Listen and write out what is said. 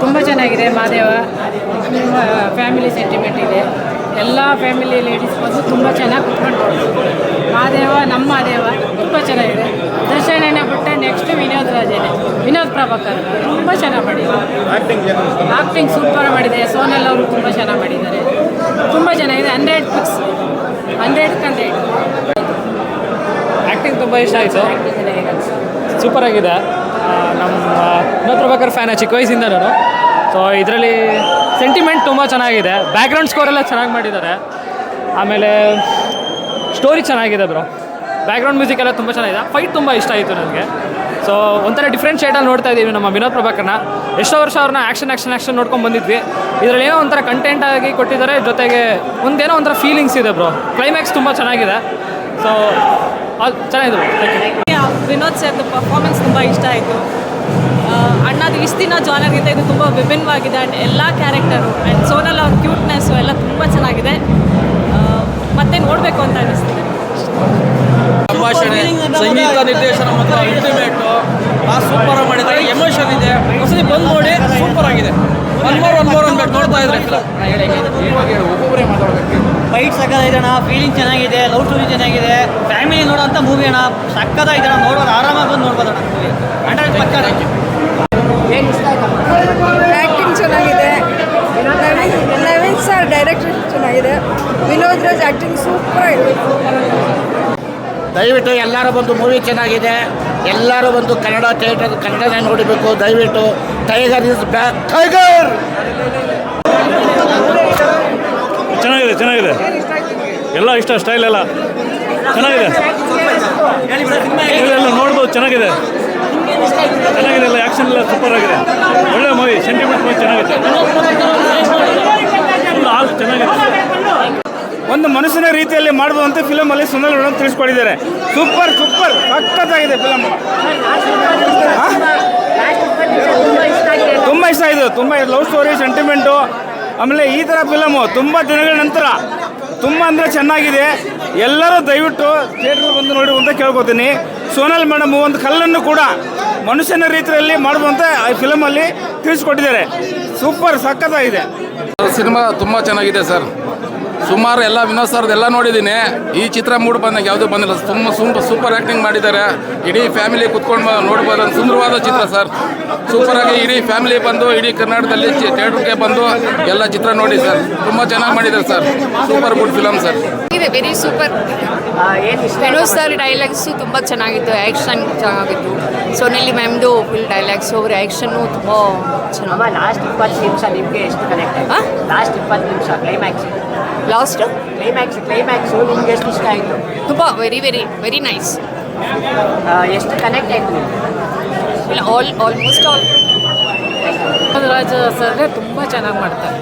ತುಂಬ ಚೆನ್ನಾಗಿದೆ Madeva. Family sentiment ಇದೆ. ಎಲ್ಲ ಫ್ಯಾಮಿಲಿ ಲೇಡೀಸ್ ಬಂದು ತುಂಬ ಚೆನ್ನಾಗಿ ಕುತ್ಕೊಂಡು ಮಾದೇವ ನಮ್ಮ ಮಾದೇವ ತುಂಬ ಚೆನ್ನಾಗಿದೆ. ದರ್ಶನನೇ ಬಿಟ್ಟೆ ನೆಕ್ಸ್ಟ್ ವಿನೋದ್ ರಾಜೇನೆ, ವಿನೋದ್ ಪ್ರಭಾಕರ್ ತುಂಬ ಚೆನ್ನಾಗಿ ಮಾಡಿದ್ದಾರೆ. ಆ್ಯಕ್ಟಿಂಗ್ ಸೂಪರ್ ಮಾಡಿದೆ. ಸೋನಲ್ ಅವರು ತುಂಬ ಚೆನ್ನಾಗಿ ಮಾಡಿದ್ದಾರೆ. ತುಂಬ ಚೆನ್ನಾಗಿದೆ. 100 ಫಿಕ್ಸ್, 100 ಆ್ಯಕ್ಟಿಂಗ್ ತುಂಬ ಇಷ್ಟ ಆಯಿತು. ಸೂಪರ್ ಆಗಿದೆ. ನಮ್ಮ ವಿನೋದ್ ಪ್ರಭಾಕರ್ ಫ್ಯಾನ ಚಿಕ್ಕ ವಯಸ್ಸಿಂದ ನಾನು. ಸೊ ಇದರಲ್ಲಿ ಸೆಂಟಿಮೆಂಟ್ ತುಂಬ ಚೆನ್ನಾಗಿದೆ. ಬ್ಯಾಕ್ಗ್ರೌಂಡ್ ಸ್ಕೋರ್ ಎಲ್ಲ ಚೆನ್ನಾಗಿ ಮಾಡಿದ್ದಾರೆ. ಆಮೇಲೆ ಸ್ಟೋರಿ ಚೆನ್ನಾಗಿದೆ ಬ್ರೋ. ಬ್ಯಾಕ್ಗ್ರೌಂಡ್ ಮ್ಯೂಸಿಕ್ ಎಲ್ಲ ತುಂಬ ಚೆನ್ನಾಗಿದೆ. ಫೈಟ್ ತುಂಬ ಇಷ್ಟ ಆಯಿತು ನನಗೆ. ಸೊ ಒಂಥರ ಡಿಫ್ರೆಂಟ್ ಶೇಡಲ್ಲಿ ನೋಡ್ತಾ ಇದ್ದೀವಿ ನಮ್ಮ ವಿನೋದ್ ಪ್ರಭಾಕರ್ನ. ಎಷ್ಟೋ ವರ್ಷ ಅವ್ರನ್ನ ಆ್ಯಕ್ಷನ್ ನೋಡ್ಕೊಂಡು ಬಂದಿದ್ವಿ. ಇದರಲ್ಲಿ ಏನೋ ಒಂಥರ ಕಂಟೆಂಟ್ ಆಗಿ ಕೊಟ್ಟಿದ್ದಾರೆ. ಜೊತೆಗೆ ಒಂದೇನೋ ಒಂಥರ ಫೀಲಿಂಗ್ಸ್ ಇದೆ ಬ್ರೋ. ಕ್ಲೈಮ್ಯಾಕ್ಸ್ ತುಂಬ ಚೆನ್ನಾಗಿದೆ. ಸೊ ಅದು ಚೆನ್ನಾಗಿದೆ ಬ್ರೋ. ವಿನೋದ್ ಸರ್ದು ಪರ್ಫಾರ್ಮೆನ್ಸ್ ತುಂಬ ಇಷ್ಟ ಆಯಿತು. ಅಣ್ಣದು ಇಷ್ಟು ದಿನ ಜಾನರ್ಗಿಂತ ಇದು ತುಂಬ ವಿಭಿನ್ನವಾಗಿದೆ. ಆ್ಯಂಡ್ ಎಲ್ಲ ಕ್ಯಾರೆಕ್ಟರು ಆ್ಯಂಡ್ ಸೋನಲ್ ಅವ್ರ ಕ್ಯೂಟ್ನೆಸ್ಸು ಎಲ್ಲ ತುಂಬ ಚೆನ್ನಾಗಿದೆ. ಮತ್ತೆ ನೋಡಬೇಕು ಅಂತ ಅನ್ನಿಸ್ತಿದೆ. ಸಂಭಾಷಣೆ, ಸಂಗೀತ ನಿರ್ದೇಶನ ಮತ್ತು ಅಲ್ಟಿಮೇಟು ಸೂಪರ್ ಮಾಡಿದ್ದಾರೆ. ಎಮೋಷನ್ ಇದೆ. ಒಂದ್ಸತಿ ಬಂದು ನೋಡಿ, ಸೂಪರ್ ಆಗಿದೆ. ಒನ್ ಮೋರ್ ಅನ್ಬೇಕು ನೋಡ್ತಾ ಇದ್ರೆ. ಫೈಟ್ ಸಕ್ಕತ್ತಾಗಿದೆ ಅಣ್ಣ. ಫೀಲಿಂಗ್ ಚೆನ್ನಾಗಿದೆ. ಲವ್ ಸ್ಟೋರಿ ಚೆನ್ನಾಗಿದೆ. ಫ್ಯಾಮಿಲಿ ನೋಡೋಂಥ ಮೂವಿ ಅಣ್ಣ. ಸಕ್ಕತ್ತಾಗಿದೆ ಅಣ್ಣ. ನೋಡೋದು ಆರಾಮಾಗಿ ಬಂದು ನೋಡ್ಬೋದು ಅಣ್ಣ ಮೂವಿ. 100 ಪಕ್ಕ. ಆ್ಯಕ್ಟಿಂಗ್ ಚೆನ್ನಾಗಿದೆ. ನವೀನ್ ಸರ್ ಡೈರೆಕ್ಷನ್ ಚೆನ್ನಾಗಿದೆ. ವಿನೋದ್ ರಾಜ್ ಆ್ಯಕ್ಟಿಂಗ್ ಸೂಪರ್ ಆಗಿದೆ. ದಯವಿಟ್ಟು ಎಲ್ಲರೂ ಬಂದು ಮೂವಿ ಚೆನ್ನಾಗಿದೆ. ಎಲ್ಲರೂ ಬಂದು ಕನ್ನಡ ಥಿಯೇಟರ್ ಕನ್ನಡನೇ ನೋಡಬೇಕು ದಯವಿಟ್ಟು. Tiger is back. ಟೈಗರ್ ಚೆನ್ನಾಗಿದೆ. ಎಲ್ಲ ಇಷ್ಟ. ಸ್ಟೈಲ್ ಎಲ್ಲ ಚೆನ್ನಾಗಿದೆ. ಎಲ್ಲ ನೋಡ್ಬೋದು. ಚೆನ್ನಾಗಿದೆ. ಎಲ್ಲ ಆ್ಯಕ್ಷನ್ ಎಲ್ಲ ಸೂಪರ್ ಆಗಿದೆ. ಒಳ್ಳೆ ಮೂವಿ. ಸೆಂಟಿಮೆಂಟ್ ಮೂವಿ ಚೆನ್ನಾಗಿದೆ. ಚೆನ್ನಾಗಿದೆ. ಒಂದು ಮನುಷ್ಯನ ರೀತಿಯಲ್ಲಿ ಮಾಡುವಂಥ ಫಿಲಮಲ್ಲಿ ಸುನಲ್ ಮೇಡಮ್ ತಿಳಿಸ್ಕೊಟ್ಟಿದ್ದಾರೆ. ಸೂಪರ್ ಸಖತ್ತಾಗಿದೆ ಫಿಲಮ್. ತುಂಬ ಇಷ್ಟ ಆಯಿತು. ತುಂಬ ಲವ್ ಸ್ಟೋರಿ ಸೆಂಟಿಮೆಂಟು. ಆಮೇಲೆ ಈ ಥರ ಫಿಲಮು ತುಂಬ ದಿನಗಳ ನಂತರ ತುಂಬ ಅಂದರೆ ಚೆನ್ನಾಗಿದೆ. ಎಲ್ಲರೂ ದಯವಿಟ್ಟು ಥಿಯೇಟ್ರಿಗೆ ಬಂದು ನೋಡಿ ಅಂತ ಕೇಳ್ಕೊತೀನಿ. ಸೋನಲ್ ಮೇಡಮ್ ಒಂದು ಕಲ್ಲನ್ನು ಕೂಡ ಮನುಷ್ಯನ ರೀತಿಯಲ್ಲಿ ಮಾಡುವಂಥ ಈ ಫಿಲಮಲ್ಲಿ ತಿಳಿಸ್ಕೊಟ್ಟಿದ್ದಾರೆ. ಸೂಪರ್ ಸಖತ್ತಾಗಿದೆ. ಸಿನಿಮಾ ತುಂಬ ಚೆನ್ನಾಗಿದೆ ಸರ್. ಸುಮಾರು ಎಲ್ಲ ವಿನೋದ್ ಸರ್ದೆಲ್ಲ ನೋಡಿದ್ದೀನಿ. ಈ ಚಿತ್ರ ಮೂಡ್ ಬಂದಾಗ ಯಾವುದೂ ಬಂದಿಲ್ಲ. ತುಂಬ ಸೂಪರ್ ಆ್ಯಕ್ಟಿಂಗ್ ಮಾಡಿದ್ದಾರೆ. ಇಡೀ ಫ್ಯಾಮಿಲಿ ಕುತ್ಕೊಂಡು ನೋಡ್ಬೋದು ಅಂತ ಸುಂದರವಾದ ಚಿತ್ರ ಸರ್. ಸೂಪರಾಗಿ ಇಡೀ ಫ್ಯಾಮಿಲಿ ಬಂದು ಇಡೀ ಕರ್ನಾಟಕದಲ್ಲಿ ಥಿಯೇಟ್ರಿಗೆ ಬಂದು ಎಲ್ಲ ಚಿತ್ರ ನೋಡಿ ಸರ್. ತುಂಬ ಚೆನ್ನಾಗಿ ಮಾಡಿದ್ದಾರೆ sir. Super good film sir. ಇದೆ very super. Vinod sir dialogues ತುಂಬ ಚೆನ್ನಾಗಿತ್ತು. ಆ್ಯಕ್ಷನ್ ಚೆನ್ನಾಗಿತ್ತು. ಸೋನಲಿ ಮ್ಯಾಮ್ದು ಫುಲ್ ಡೈಲಾಗ್ಸು ಅವ್ರ ಆ್ಯಕ್ಷನ್ನು ತುಂಬ ಚೆನ್ನಾಗಿ. ಲಾಸ್ಟ್ 20 ನಿಮಿಷ ನಿಮಗೆ ಎಷ್ಟು ಕನೆಕ್ಟ್ ಆಯಿತು? ಲಾಸ್ಟ್ 20 ನಿಮಿಷ ಕ್ಲೈಮ್ಯಾಕ್ಸು ನಿಮ್ಗೆ ಎಷ್ಟು ಇಷ್ಟ ಆಯಿತು? ತುಂಬ ವೆರಿ ನೈಸ್. ಎಷ್ಟು ಕನೆಕ್ಟ್ ಆಯಿತು? ಇಲ್ಲ ಆಲ್ಮೋಸ್ಟ್ ಆಲ್. ವಿನೋದ್ ರಾಜ್ ಸರ್ರೆ ತುಂಬ ಚೆನ್ನಾಗಿ ಮಾಡ್ತಾರೆ.